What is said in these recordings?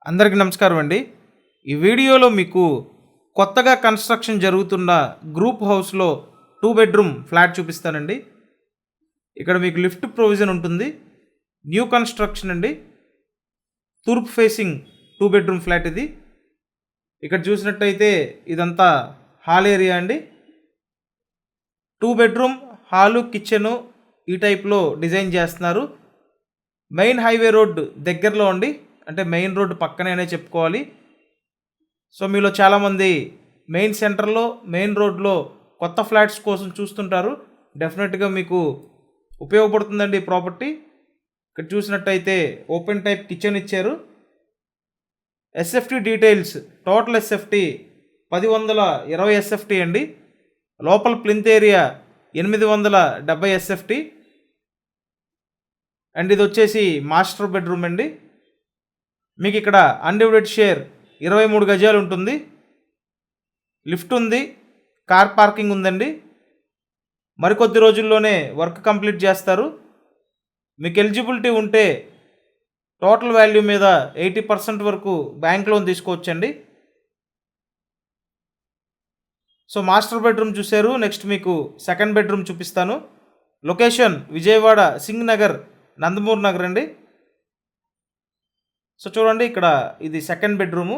అందరికీ నమస్కారం అండి. ఈ వీడియోలో మీకు కొత్తగా కన్స్ట్రక్షన్ జరుగుతున్న గ్రూప్ హౌస్లో 2 బెడ్రూమ్ ఫ్లాట్ చూపిస్తానండి. ఇక్కడ మీకు లిఫ్ట్ ప్రొవిజన్ ఉంటుంది. న్యూ కన్స్ట్రక్షన్ అండి. తూర్పు ఫేసింగ్ 2 బెడ్రూమ్ ఫ్లాట్ ఇది. ఇక్కడ చూసినట్టయితే ఇదంతా హాల్ ఏరియా అండి. 2 బెడ్రూమ్ హాలు, కిచెను ఈ టైప్లో డిజైన్ చేస్తున్నారు. మెయిన్ హైవే రోడ్ దగ్గరలో అండి, అంటే మెయిన్ రోడ్డు పక్కనే చెప్పుకోవాలి. సో మీలో చాలామంది మెయిన్ సెంటర్లో, మెయిన్ రోడ్లో కొత్త ఫ్లాట్స్ కోసం చూస్తుంటారు. డెఫినెట్గా మీకు ఉపయోగపడుతుందండి ఈ ప్రాపర్టీ. ఇక్కడ చూసినట్టయితే ఓపెన్ టైప్ కిచెన్ ఇచ్చారు. SFT details, total SFT 1020 SFT అండి. లోపల ప్లింత్ ఏరియా 870 ఎస్ఎఫ్టీ అండ్ ఇది వచ్చేసి మాస్టర్ బెడ్రూమ్ అండి. మీకు ఇక్కడ అన్డివైడెడ్ షేర్ 23 గజాలు ఉంటుంది. లిఫ్ట్ ఉంది, కార్ పార్కింగ్ ఉందండి. మరికొద్ది రోజుల్లోనే వర్క్ కంప్లీట్ చేస్తారు. మీకు ఎలిజిబిలిటీ ఉంటే టోటల్ వాల్యూ మీద 80% వరకు బ్యాంక్ లోన్ తీసుకోవచ్చండి. సో మాస్టర్ బెడ్రూమ్ చూశారు. నెక్స్ట్ మీకు సెకండ్ బెడ్రూమ్ చూపిస్తాను. లొకేషన్ విజయవాడ సింగ్ నగర్, నందమూరి నగర్ అండి. సో చూడండి, ఇక్కడ ఇది సెకండ్ బెడ్రూము.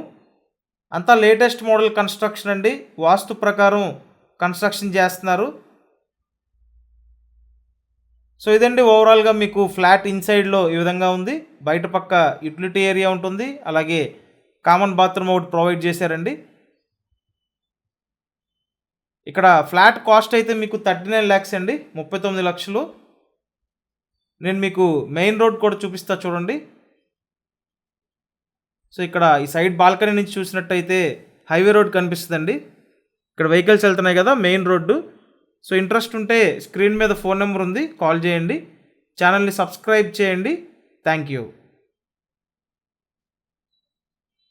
అంతా లేటెస్ట్ మోడల్ కన్స్ట్రక్షన్ అండి. వాస్తు ప్రకారం కన్స్ట్రక్షన్ చేస్తున్నారు. సో ఇదండి ఓవరాల్గా మీకు ఫ్లాట్ ఇన్సైడ్లో ఈ విధంగా ఉంది. బయట పక్క యూటిలిటీ ఏరియా ఉంటుంది, అలాగే కామన్ బాత్రూమ్ ఒకటి ప్రొవైడ్ చేశారండి. ఇక్కడ ఫ్లాట్ కాస్ట్ అయితే మీకు 39 lakhs అండి, 39 లక్షలు. నేను మీకు మెయిన్ రోడ్ కూడా చూపిస్తా చూడండి. సో ఇక్కడ ఈ సైడ్ బాల్కనీ నుంచి చూసినట్టయితే హైవే రోడ్ కనిపిస్తుందండి. ఇక్కడ వెహికల్స్ వెళ్తున్నాయి కదా, మెయిన్ రోడ్డు. సో ఇంట్రెస్ట్ ఉంటే స్క్రీన్ మీద ఫోన్ నెంబర్ ఉంది, కాల్ చేయండి. ఛానల్ని సబ్స్క్రైబ్ చేయండి. Thank you.